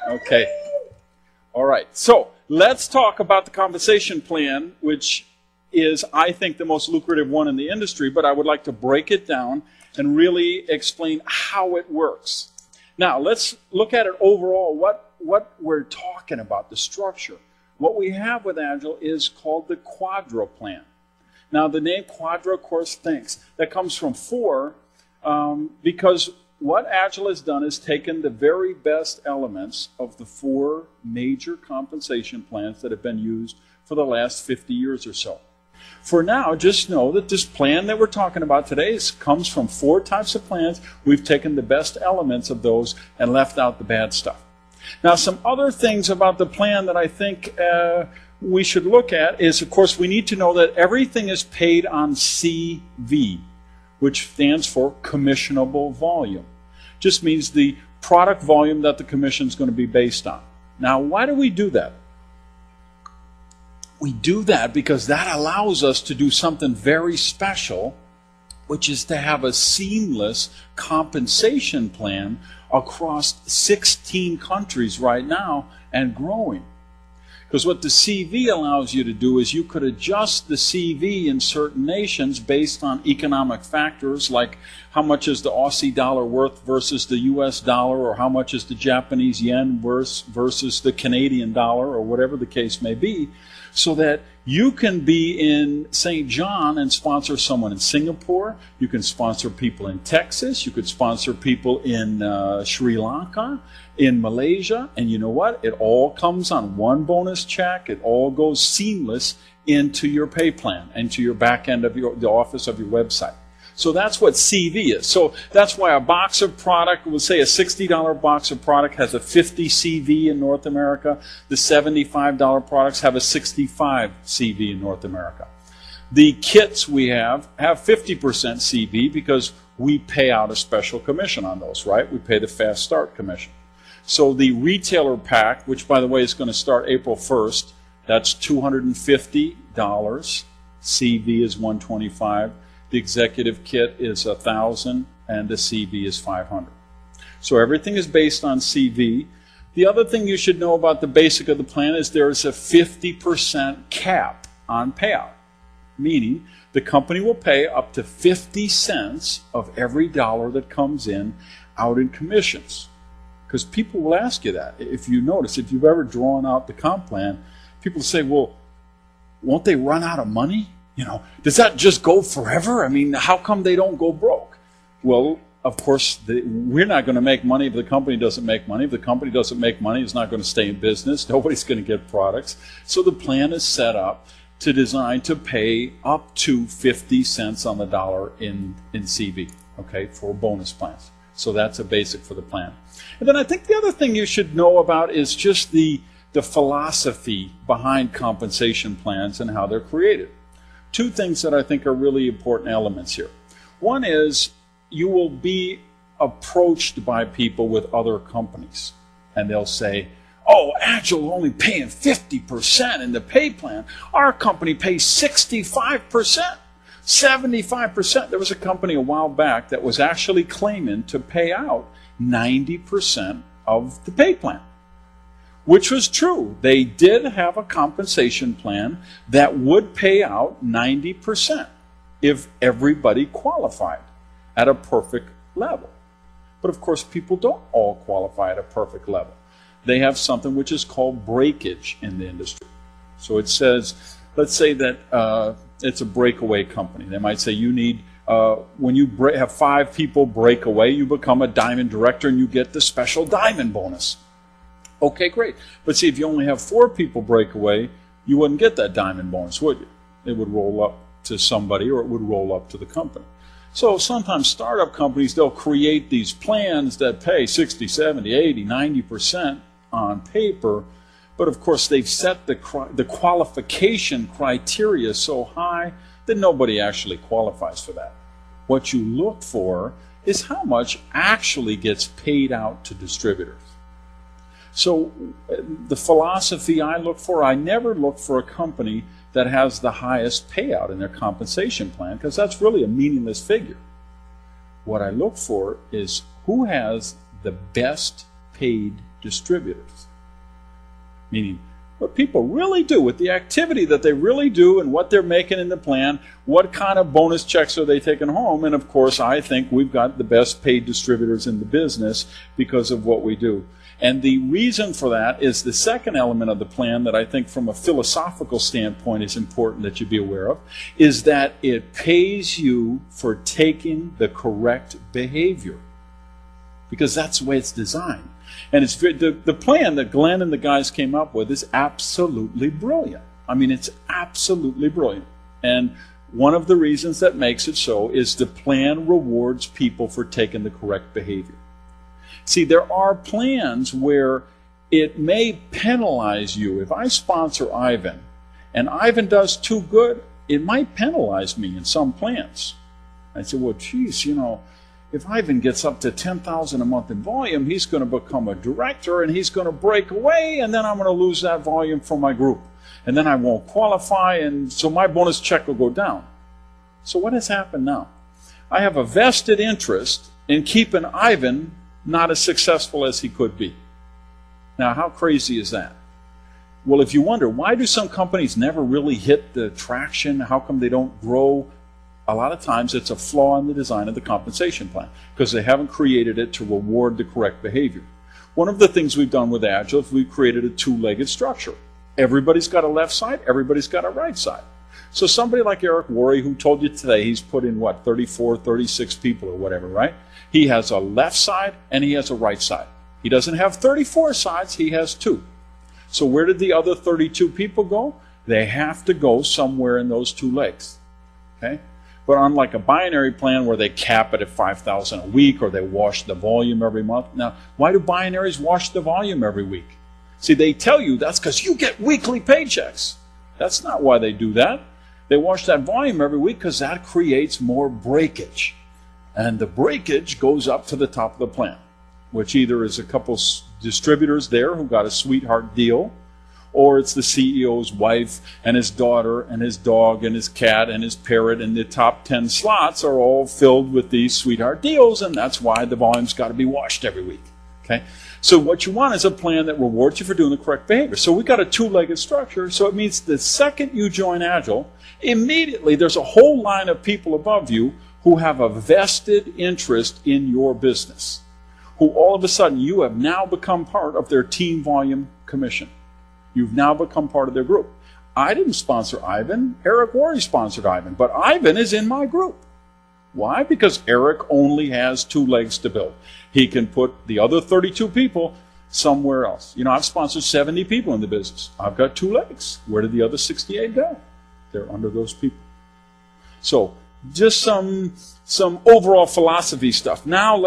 Okay. All right. So let's talk about the compensation plan, which is, I think, the most lucrative one in the industry, but I would like to break it down and really explain how it works. Now, let's look at it overall, what we're talking about, the structure. What we have with Agile is called the Quadra plan. Now, the name Quadra, of course, thinks. That comes from four, because what Agile has done is taken the very best elements of the four major compensation plans that have been used for the last 50 years or so. For now, just know that this plan that we're talking about today comes from four types of plans. We've taken the best elements of those and left out the bad stuff. Now, some other things about the plan that I think we should look at is, of course, we need to know that everything is paid on CV, which stands for commissionable volume. Just means the product volume that the commission is going to be based on. Now, why do we do that? We do that because that allows us to do something very special, which is to have a seamless compensation plan across 16 countries right now and growing. Because what the CV allows you to do is you could adjust the CV in certain nations based on economic factors like how much is the Aussie dollar worth versus the US dollar, or how much is the Japanese yen versus the Canadian dollar, or whatever the case may be, so that you can be in St. John and sponsor someone in Singapore. You can sponsor people in Texas. You could sponsor people in Sri Lanka, in Malaysia. And you know what? It all comes on one bonus check. It all goes seamless into your pay plan, into your back end of the office of your website. So that's what CV is. So that's why a box of product, we'll say a $60 box of product has a 50 CV in North America. The $75 products have a 65 CV in North America. The kits we have 50% CV because we pay out a special commission on those, right? We pay the fast start commission. So the retailer pack, which by the way is going to start April 1st, that's $250. CV is $125. The executive kit is $1,000 and the CV is $500. So everything is based on CV. The other thing you should know about the basic of the plan is there is a 50% cap on payout, meaning the company will pay up to 50 cents of every dollar that comes in out in commissions. Because people will ask you that. If you notice, if you've ever drawn out the comp plan, people say, well, won't they run out of money? You know, does that just go forever? I mean, how come they don't go broke? Well, of course, we're not going to make money if the company doesn't make money. If the company doesn't make money, it's not going to stay in business. Nobody's going to get products. So the plan is set up to design to pay up to 50 cents on the dollar in CV, okay, for bonus plans. So that's a basic for the plan. And then I think the other thing you should know about is just the philosophy behind compensation plans and how they're created. Two things that I think are really important elements here. One is you will be approached by people with other companies, and they'll say, oh, Agile only paying 50% in the pay plan. Our company pays 65%, 75%. There was a company a while back that was actually claiming to pay out 90% of the pay plan, which was true. They did have a compensation plan that would pay out 90% if everybody qualified at a perfect level. But of course, people don't all qualify at a perfect level. They have something which is called breakage in the industry. So it says, let's say that it's a breakaway company. They might say you need, when you have 5 people break away, you become a diamond director and you get the special diamond bonus. Okay, great. But see, if you only have 4 people break away, you wouldn't get that diamond bonus, would you? It would roll up to somebody, or it would roll up to the company. So sometimes startup companies, they'll create these plans that pay 60, 70, 80, 90% on paper, but of course they've set the qualification criteria so high that nobody actually qualifies for that. What you look for is how much actually gets paid out to distributors. So the philosophy I look for, I never look for a company that has the highest payout in their compensation plan, because that's really a meaningless figure. What I look for is who has the best paid distributors. Meaning, what people really do, with the activity that they really do and what they're making in the plan, what kind of bonus checks are they taking home? And of course, I think we've got the best paid distributors in the business because of what we do. And the reason for that is the second element of the plan that I think from a philosophical standpoint is important that you be aware of, is that it pays you for taking the correct behavior. Because that's the way it's designed. And it's the plan that Glenn and the guys came up with is absolutely brilliant. I mean, it's absolutely brilliant. And one of the reasons that makes it so is the plan rewards people for taking the correct behavior. See, there are plans where it may penalize you. If I sponsor Ivan, and Ivan does too good, it might penalize me in some plans. I say, well, geez, you know, if Ivan gets up to $10,000 a month in volume, he's going to become a director and he's going to break away, and then I'm going to lose that volume from my group. And then I won't qualify, and so my bonus check will go down. So what has happened now? I have a vested interest in keeping Ivan not as successful as he could be. Now, how crazy is that? Well, if you wonder, why do some companies never really hit the traction? How come they don't grow? A lot of times it's a flaw in the design of the compensation plan because they haven't created it to reward the correct behavior. One of the things we've done with Agile is we've created a two-legged structure. Everybody's got a left side, everybody's got a right side. So somebody like Eric Worre, who told you today he's put in, what, 34, 36 people or whatever, right? He has a left side and he has a right side. He doesn't have 34 sides, he has 2. So where did the other 32 people go? They have to go somewhere in those 2 legs. Okay? But unlike a binary plan where they cap it at 5,000 a week or they wash the volume every month. Now, why do binaries wash the volume every week? See, they tell you that's because you get weekly paychecks. That's not why they do that. They wash that volume every week because that creates more breakage. And the breakage goes up to the top of the plan, which either is a couple distributors there who got a sweetheart deal, or it's the CEO's wife and his daughter and his dog and his cat and his parrot, and the top 10 slots are all filled with these sweetheart deals, and that's why the volume's got to be washed every week. Okay? So what you want is a plan that rewards you for doing the correct behavior. So we've got a two-legged structure, so it means the second you join Agile, immediately there's a whole line of people above you who have a vested interest in your business, who all of a sudden you have now become part of their team volume commission. You've now become part of their group. I didn't sponsor Ivan. Eric Worre sponsored Ivan, but Ivan is in my group. Why? Because Eric only has 2 legs to build. He can put the other 32 people somewhere else. You know, I've sponsored 70 people in the business. I've got 2 legs. Where did the other 68 go? They're under those people. So, just some overall philosophy stuff. Now,